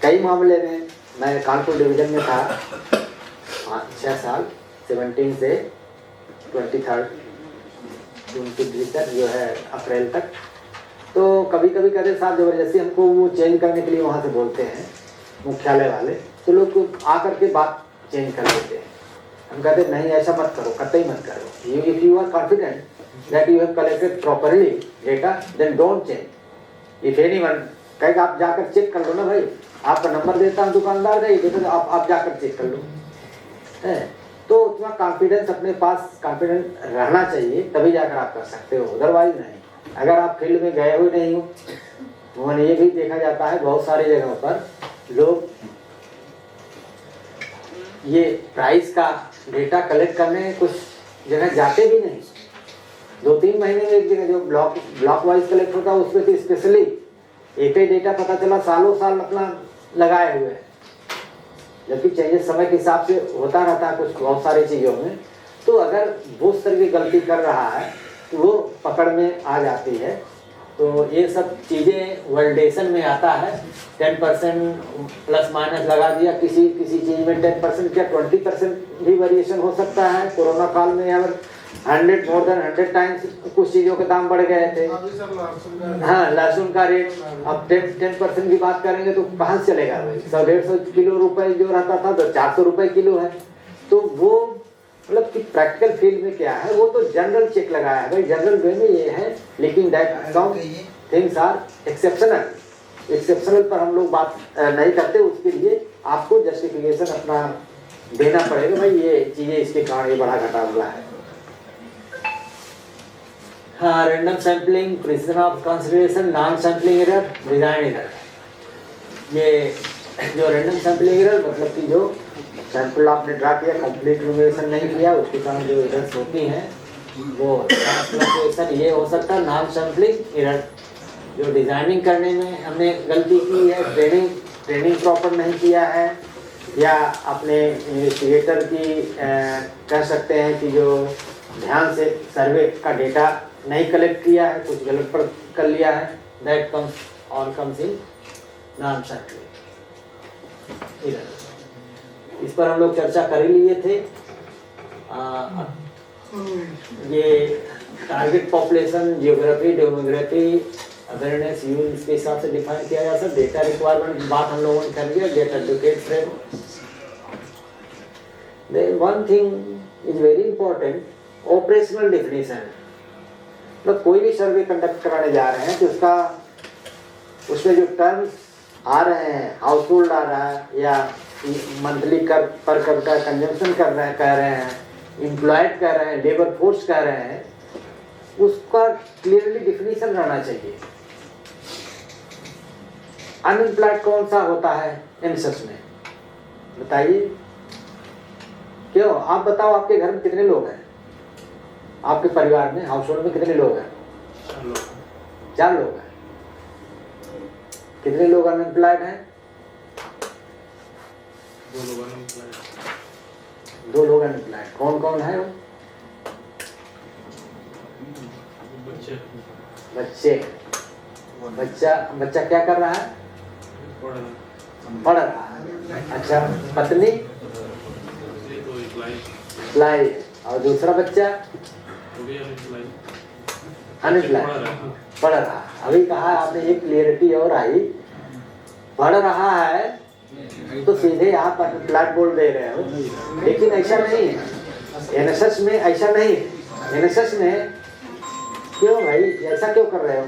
कई मामले में मैं कानपुर डिवीजन में था 6 साल 17 से 23 जून के भीतर जो है अप्रैल तक, तो कभी कभी कहते साहब जबरदस्ती हमको वो चेंज करने के लिए वहाँ से बोलते हैं मुख्यालय वाले, तो लोग आकर के बात चेंज कर देते हैं। हम कहते नहीं ऐसा मत करो, कतई मत करो। If you are confident that you have collected properly data then don't change. If anyone कहेगा आप जाकर चेक कर लो ना भाई, आपका नंबर देता हूँ दुकानदार का, तो आप जाकर चेक कर लो। तो उतना कॉन्फिडेंस अपने पास कॉन्फिडेंट रहना चाहिए, तभी जाकर आप कर सकते हो, अदरवाइज नहीं। अगर आप फील्ड में गए हुए नहीं हो, वहाँ ये भी देखा जाता है बहुत सारी जगहों पर लोग ये प्राइस का डेटा कलेक्ट करने कुछ जगह जाते भी नहीं। 2-3 महीने में एक जगह जो ब्लॉक वाइज कलेक्ट होता है उसमें तो स्पेशली एक ही डेटा पता चला सालों साल अपना लगाए हुए हैं, जबकि चेंजेस समय के हिसाब से होता रहता है कुछ बहुत सारी चीज़ों में। तो अगर वो उस तरह की गलती कर रहा है तो वो पकड़ में आ जाती है। तो ये सब चीज़ें वैलिडेशन में आता है। 10% प्लस माइनस लगा दिया किसी चीज़ में, 10% क्या 20% भी वेरिएशन हो सकता है। कोरोना काल में अगर 100 टाइम्स कुछ चीज़ों के दाम बढ़ गए थे। हाँ, लहसुन का रेट अब 10% की बात करेंगे तो कहाँ से चलेगा भाई। 100-150 किलो रुपए जो रहता था तो 400 रुपये किलो है। तो वो मतलब कि प्रैक्टिकल फील्ड में क्या है, वो तो जनरल चेक लगाया है भाई, जनरल वे में ये है। लेकिन that some things are exceptional पर हम लोग बात नहीं करते, उसके लिए आपको जस्टिफिकेशन अपना देना पड़ेगा भाई, ये चीज़ें इसके कारण ये बड़ा घटा हुआ है। हाँ, random sampling, precision of consideration, non sampling error, design error. ये जो रैंडम सैम्पलिंग एरर मतलब कि जो सैंपल आपने ड्रा किया, कंप्लीट न्यूमेरेशन नहीं किया, उसके कारण जो एरर्स होती हैं वो ट्रांसलेशन ये हो सकता है। नॉन सैम्पलिंग एरर जो डिजाइनिंग करने में हमने गलती की है, ट्रेनिंग प्रॉपर नहीं किया है, या अपने इन्वेस्टिगेटर की कह सकते हैं कि जो ध्यान से सर्वे का डेटा नहीं कलेक्ट किया है, कुछ गलत पर कर लिया है, that comes in non sampling error. इस पर हम लोग चर्चा कर ही लिए थे। ये target population, geography, demography, awareness, use इसके हिसाब से डिफाइन किया जा सकता। डेटा रिक्वायरमेंट बात हम लोगों ने कर लिया। Get advocate frame, then one thing is very important, operational definition. मतलब कोई भी सर्वे कंडक्ट कराने जा रहे हैं तो उसमें जो टर्म्स आ रहे हैं, हाउस होल्ड आ रहा है या मंथली पर कैपिटा कंजम्पशन कह रहे हैं, एम्प्लॉयड कह रहे हैं, लेबर फोर्स कह रहे हैं, उसका क्लियरली डिफिनीशन रहना चाहिए। अनएम्प्लॉयड कौन सा होता है एनएसएस में, बताइए। क्यों, आप बताओ, आपके घर में कितने लोग हैं? आपके परिवार में, हाउस होल्ड में कितने लोग हैं? 4 लोग हैं। कितने लोग अनएम्प्लॉयड हैं? 2 लोग अनएम्प्लॉयड। कौन कौन है वो? बच्चे। बच्चा क्या कर रहा है? पढ़ रहा है। अच्छा, पत्नी एम्प्लॉय, और दूसरा बच्चा अनएम्प्लॉयड, पढ़ रहा। अभी कहा आपने, एक क्लियरिटी और आई, पढ़ रहा है तो सीधे आप अनएम्प्लॉयड बोल दे रहे हो, लेकिन ऐसा नहीं है एनएसएस में, ऐसा नहीं है एनएसएस में। क्यों भाई, ऐसा क्यों कर रहे हो?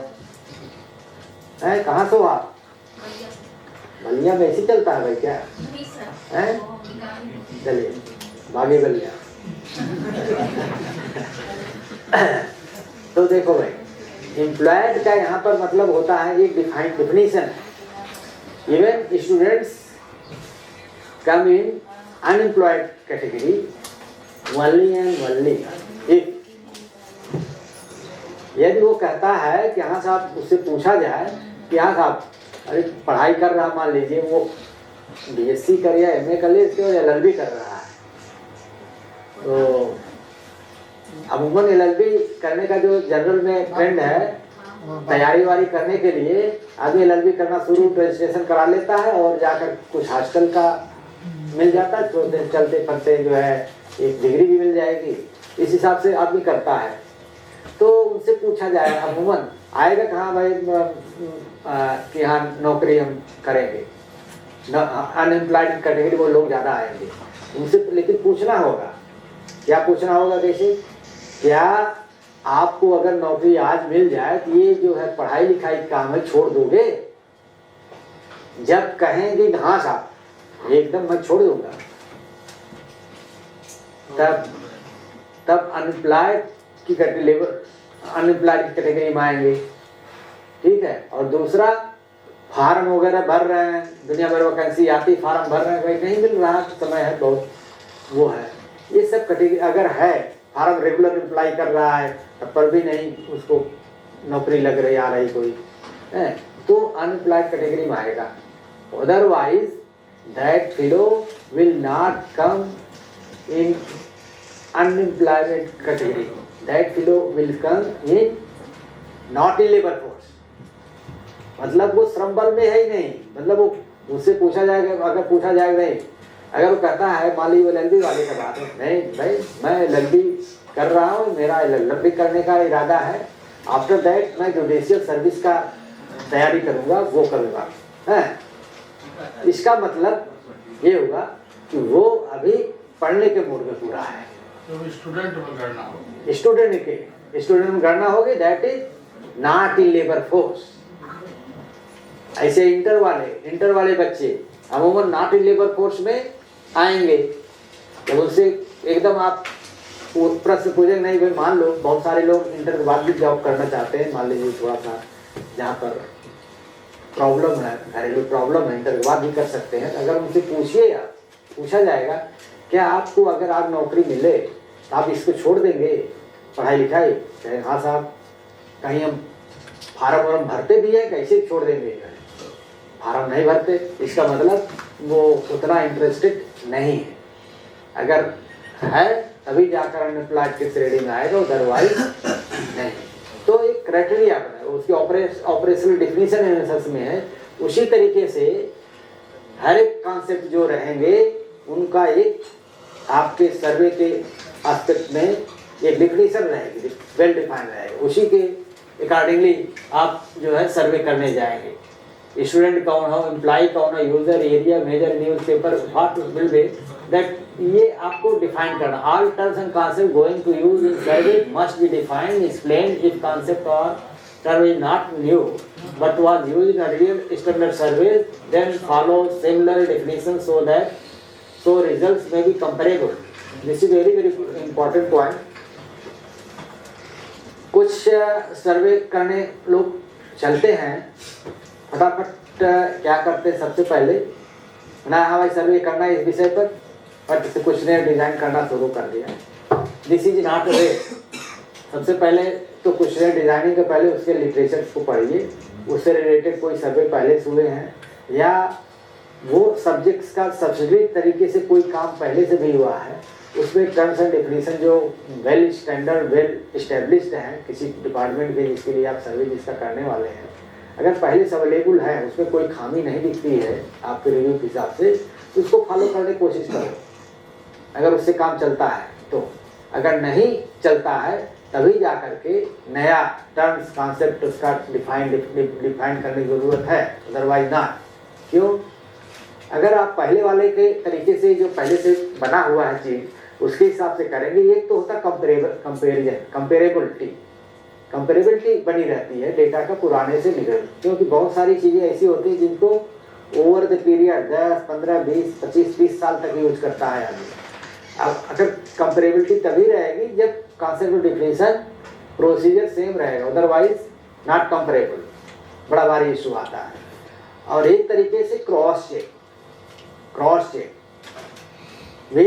हैं, कहाँ से हो आप? बलिया में ऐसे चलता है भाई क्या? हैं, चलिए भागे बलिया। तो देखो भाई, एम्प्लॉयड का यहाँ पर मतलब होता है एक defined definition. Even students come in unemployed category only and only if, यदि वो कहता है कि हाँ साहब, उससे पूछा जाए कि हाँ साहब, अरे पढ़ाई कर रहा, मान लीजिए वो बीएससी कर या एमए कर ले, इसके बाद एलएलबी कर रहा है, तो अमूमन एलएलबी करने का जो जनरल में ट्रेंड है, तैयारी वारी करने के लिए आदमी एलएलबी करना शुरू रजिस्ट्रेशन करा लेता है और जाकर कुछ हॉस्टल का मिल जाता है, तो चलते फिरते जो है एक डिग्री भी मिल जाएगी, इस हिसाब से आदमी करता है। तो उनसे पूछा जाए, अमूमन आएगा कहाँ भाई कि हाँ नौकरी हम करेंगे, अनएम्प्लॉयड कैटेगरी वो लोग ज़्यादा आएंगे उनसे, लेकिन पूछना होगा। क्या पूछना होगा? कैसे? क्या आपको अगर नौकरी आज मिल जाए तो ये जो है पढ़ाई लिखाई काम है छोड़ दोगे? जब कहेंगे हाँ साहब एकदम मैं छोड़ दूंगा, तब अनएम्प्लॉयड की कैटेगरी में आएंगे, ठीक है। और दूसरा, फार्म वगैरह भर रहे हैं, दुनिया भर वैकेंसी आती, फार्म भर रहे हैं, भाई नहीं मिल रहा, समय है बहुत, वो है, ये सब कैटेगरी अगर है, फार्म रेगुलर अप्लाई कर रहा है तब पर भी नहीं उसको नौकरी लग रही आ रही कोई है, तो अनएम्प्लॉयड कैटेगरी में आएगा। Otherwise that fellow will not come in unemployment category, that fellow will come in not in labour force. मतलब वो श्रम बल में है ही नहीं, मतलब वो उससे पूछा जाएगा, अगर पूछा जाएगा नहीं, अगर वो कहता है मान लीजिए एलएलबी वाले का बात है, नहीं भाई मैं एलएलबी कर रहा हूँ, मेरा एलएलबी करने का इरादा है, आफ्टर दैट मैं जुडिशियल सर्विस का तैयारी करूँगा, वो करूँगा, है। इसका मतलब ये होगा कि वो अभी पढ़ने के मूड में पूरा है। तो स्टूडेंट में गणना होगी, स्टूडेंट में गणना होगी, that is not in labour force. ऐसे इंटर वाले बच्चे अमूमन नॉट इन लेबर फोर्स में आएंगे। जब उनसे एकदम आप प्रश्न पूछेंगे, नहीं भाई मान लो बहुत सारे लोग इंटर के बाद भी जॉब करना चाहते हैं, मान लीजिए थोड़ा सा जहाँ पर प्रॉब्लम है, घरेलू प्रॉब्लम है, इंटर के बाद भी कर सकते हैं। अगर उनसे पूछा जाएगा क्या आपको अगर आप नौकरी मिले तो आप इसको छोड़ देंगे पढ़ाई लिखाई? हाँ साहब, कहीं हम फार्म भरते भी हैं, कैसे छोड़ देंगे? फार्म नहीं भरते, इसका मतलब वो उतना इंटरेस्टेड नहीं है। अगर है तभी जाकर अनएम्प्लॉयड की श्रेणी में आएगा, अदरवाइज नहीं। तो एक क्राइटेरिया बना है, उसकी ऑपरेशनल डिफिनीशन एनएसएस में है। उसी तरीके से हर एक कॉन्सेप्ट जो रहेंगे उनका एक आपके सर्वे के एस्पेक्ट में एक डिफिनीशन रहेगी, वेल डिफाइंड रहेगा, उसी के अकॉर्डिंगली आप जो है सर्वे करने जाएंगे। स्टूडेंट कौन हो, एम्प्लॉय कौन हो, user, area, major, newspaper, what will be that, ये आपको डिफाइन करना। All terms and concept going to use in survey must be defined, explain if concept और term is not new but was used in earlier standard surveys, then follow similar definitions so results may be comparable. This is very important point. कुछ सर्वे करने लोग चलते हैं, फटाफट क्या करते हैं, सबसे पहले ना हमारी सर्वे करना है इस विषय पर, बट से कुछ ने डिजाइन करना शुरू कर दिया। दिस इज नॉट वे। सबसे पहले तो कुछ डिजाइनिंग के पहले उसके लिटरेचर को पढ़िए, उससे रिलेटेड कोई सर्वे पहले से हुए हैं या वो सब्जेक्ट्स का सब्सिडरी तरीके से कोई काम पहले से भी हुआ है, उसमें टर्म्स एंड डेफिनेशन जो वेल स्टैंडर्ड, वेल इस्टेब्लिश्ड हैं किसी डिपार्टमेंट के जिसके लिए आप सर्वे जिसका करने वाले हैं, अगर पहले से अवेलेबल है, उसमें कोई खामी नहीं दिखती है आपके रिव्यू के हिसाब से, तो उसको फॉलो करने की कोशिश करो अगर उससे काम चलता है तो। अगर नहीं चलता है तभी जा करके नया टर्म्स कॉन्सेप्ट उसका डिफाइन करने की ज़रूरत है, अदरवाइज ना। क्यों? अगर आप पहले वाले के तरीके से जो पहले से बना हुआ है चीज़ उसके हिसाब से करेंगे, एक तो होता कंपेरेबिलिटी बनी रहती है डेटा का पुराने से निकल, क्योंकि बहुत सारी चीज़ें ऐसी होती हैं जिनको ओवर द पीरियड 10, 15, 20, 25, 30 साल तक यूज करता है आदमी। अब अगर कंपेरेबिलिटी तभी रहेगी जब कॉन्सेप्ट डिफिनेशन प्रोसीजर सेम रहेगा, अदरवाइज नॉट कंपेरेबल, बड़ा भारी इशू आता है। और एक तरीके से क्रॉस चेक भी,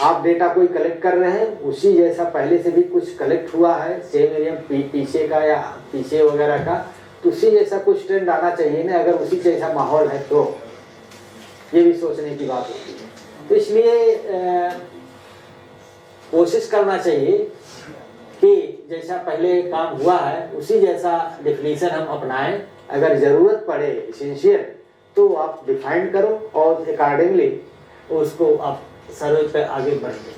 आप डेटा कोई कलेक्ट कर रहे हैं उसी जैसा पहले से भी कुछ कलेक्ट हुआ है सेम एरिया पीछे का या पीछे वगैरह का, तो उसी जैसा कुछ ट्रेंड आना चाहिए ना, अगर उसी जैसा माहौल है तो ये भी सोचने की बात होती है। तो इसलिए कोशिश करना चाहिए कि जैसा पहले काम हुआ है उसी जैसा डिफिनीशन हम अपनाएं, अगर ज़रूरत पड़े एसेंशियल तो आप डिफाइन करो और अकॉर्डिंगली उसको आप सर्वे पे आगे बढ़ेंगे।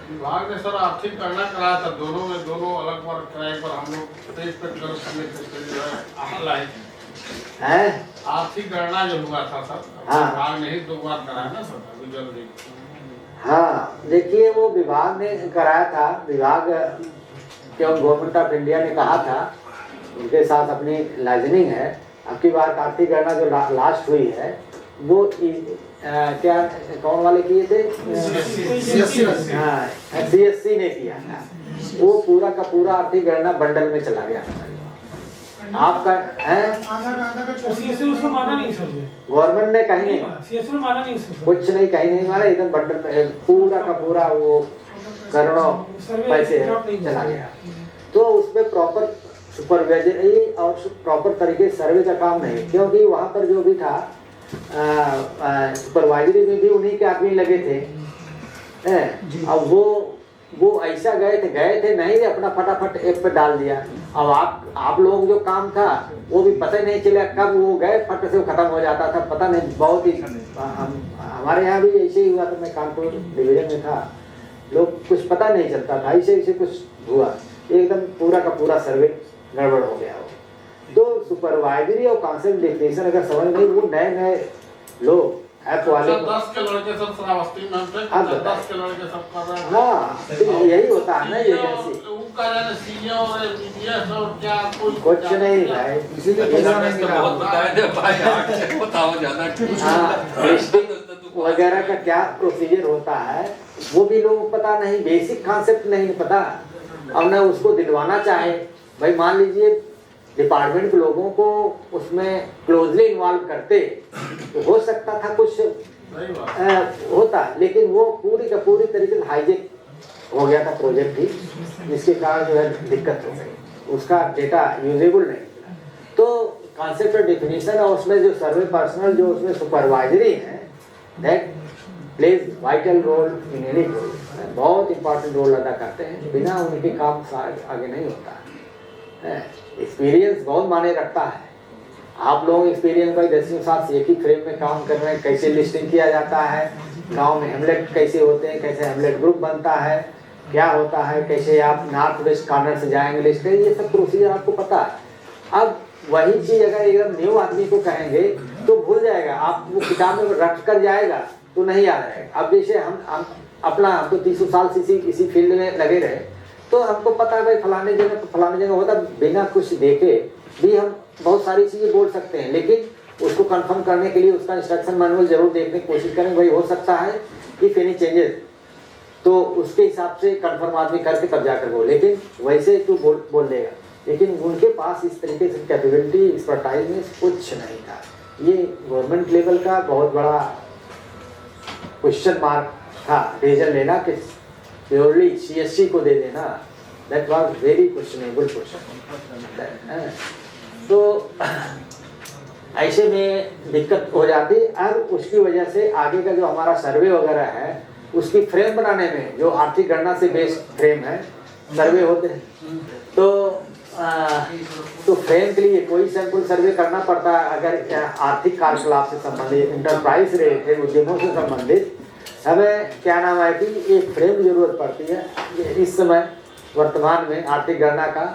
विभाग ने सर आर्थिक गणना कराया था, दोनों अलग वर्ग किराए पर हम लोग तेज पे करने के जो है आर्थिक गणना जो हुआ था सर, विभाग ने ही 2 बार कराया ना सर, अभी जल्दी। हाँ देखिए, वो विभाग ने कराया था, विभाग क्यों गवर्नमेंट ऑफ इंडिया ने कहा था, उनके साथ अपनी लाइजनिंग है। अब की बार आर्थिक गणना जो लास्ट हुई है वो क्या कौन वाले किए थे? CSC ने किया था। वो पूरा का पूरा आर्थिक गणना बंडल में चला गया आपका है। गवर्नमेंट ने कहीं नहीं, कुछ नहीं, कहीं नहीं माना, एकदम बंडल में पूरा का पूरा वो करोड़ों पैसे चला गया। तो उसमें प्रॉपर सुपरवाइजरी और प्रॉपर तरीके से सर्वे का काम नहीं, क्योंकि वहाँ पर जो भी था सुपरवाइजरी में भी उन्हीं के आदमी लगे थे। अब वो ऐसा गए थे नहीं, अपना फटाफट ऐप पे डाल दिया। अब आप लोगों जो काम था वो भी पता ही नहीं चला कब वो गए, फट से वो खत्म हो जाता था, पता नहीं। बहुत ही हमारे यहाँ भी ऐसे ही हुआ था, मैं कानपुर डिवीजन में था, लोग कुछ पता नहीं चलता था, ऐसे कुछ हुआ, एकदम पूरा का पूरा सर्वे गड़बड़ हो गया। तो सुपरवाइजरी और कॉन्सेप्ट डिफिनेशन अगर समझ नहीं, वो नए लोग ऐप वाले 10 के लड़के सब श्रावस्ती में हम 10 के लड़के सब कर रहे हैं। हाँ यही होता है ना, ये वो कर रहे हैं सीए और बीडीएस और क्या कुछ नहीं भाई, इसीलिए बहुत बताया थे भाई, बताओ ज्यादा। वगैरह का क्या प्रोसीजर होता है वो भी लोग पता नहीं, बेसिक कॉन्सेप्ट नहीं पता, अब ना उसको दिलवाना चाहे। भाई मान लीजिए डिपार्टमेंट के लोगों को उसमें क्लोजली इन्वॉल्व करते तो हो सकता था कुछ होता, लेकिन वो पूरी का पूरी तरीके से हाईजेक हो गया था प्रोजेक्ट ही, जिसके कारण जो है दिक्कत हो गई, उसका डेटा यूजेबल नहीं। तो कॉन्सेप्ट और डिफिनीशन और उसमें जो सर्वे पर्सनल जो उसमें सुपरवाइजरी है, that plays vital role in any project, बहुत इंपॉर्टेंट रोल अदा करते हैं, बिना उनके काम आगे नहीं होता है। एक्सपीरियंस बहुत मायने रखता है। आप लोग एक्सपीरियंस भाई 10वीं साल से एक ही फ्रेम में काम कर रहे हैं, कैसे लिस्टिंग किया जाता है, गांव में हेमलेट कैसे होते हैं, कैसे हेमलेट ग्रुप बनता है, क्या होता है, कैसे आप नॉर्थ वेस्ट कॉर्नर से जाएंगे लिस्ट, ये सब प्रोसीजर आपको पता है। अब वही चीज अगर एकदम न्यू आदमी को कहेंगे तो भूल जाएगा, आप वो किताब में रख कर जाएगा तो नहीं याद रहेगा। अब जैसे हम अपना हम तो 30 साल से इसी फील्ड में लगे रहे, तो हमको पता है भाई फलाने जगह होता, बिना कुछ देखे भी हम बहुत सारी चीजें बोल सकते हैं, लेकिन उसको कंफर्म करने के लिए उसका इंस्ट्रक्शन मैनुअल जरूर देखने की कोशिश करें। भाई हो सकता है इफ एनी चेंजेस, तो उसके हिसाब से कंफर्म आदमी करके तब जाकर बोल, लेकिन वैसे तू बोल देगा। लेकिन उनके पास इस तरीके से कैपेबिलिटी, एक्सपर्टाइज में कुछ नहीं था। ये गवर्नमेंट लेवल का बहुत बड़ा क्वेश्चन मार्क था डिसीजन लेना कि प्योरली CSC को दे देना। That was very questionable question. तो ऐसे में दिक्कत हो जाती। और उसकी वजह से आगे का जो हमारा सर्वे वगैरह है उसकी फ्रेम बनाने में, जो आर्थिक गणना से बेस्ड फ्रेम है, सर्वे होते हैं, तो फ्रेम के लिए कोई सैंपल सर्वे करना पड़ता है। अगर आर्थिक कार्यकलाप से संबंधित, इंटरप्राइज रिलेटेड उद्यमों से संबंधित हमें क्या नाम है कि एक फ्रेम जरूरत पड़ती है। इस समय वर्तमान में आर्थिक गणना का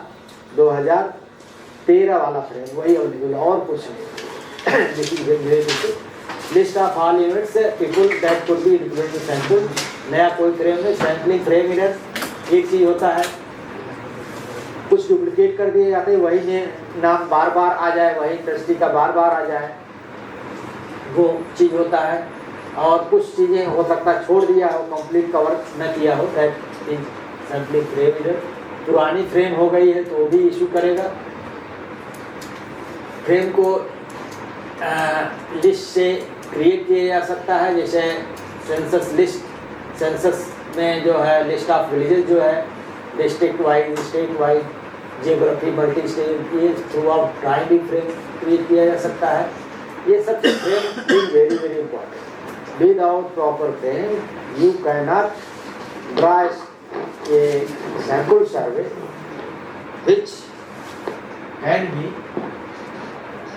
2013 वाला फ्रेम वही और कुछ नहीं। List of all units people that could be represented sample, नया कोई फ्रेम में सैंपलिंग फ्रेम इनर एक चीज होता है। कुछ डुप्लीकेट कर दिए जाते हैं, वही नाम बार बार आ जाए, वही इंडस्ट्री का बार बार आ जाए, वो चीज होता है। और कुछ चीजें हो सकता है छोड़ दिया हो, कंप्लीट कवर न किया हो, दैट सैंपलिंग फ्रेम इनर। पुरानी फ्रेम हो गई है तो वो भी इशू करेगा। फ्रेम को लिस्ट से क्रिएट किया जा सकता है, जैसे सेंसस लिस्ट, सेंसस में जो है लिस्ट ऑफ विलेजेस जो है district wise, state wise, geography, multi state, ये थ्रू आउट टाइम भी फ्रेम क्रिएट किया जा सकता है। ये सब frame is very very important. Without proper frame you can not draw a sample survey which can be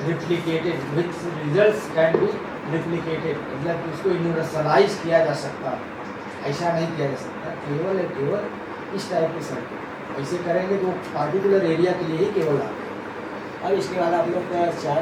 replicated, which results can be replicated, मतलब उसको यूनिवर्सलाइज किया जा सकता है, ऐसा नहीं किया जा सकता। केवल इस टाइप के सर्वे ऐसे करेंगे तो पार्टिकुलर एरिया के लिए ही केवल आते हैं। अब इसके बाद आप लोग चाहे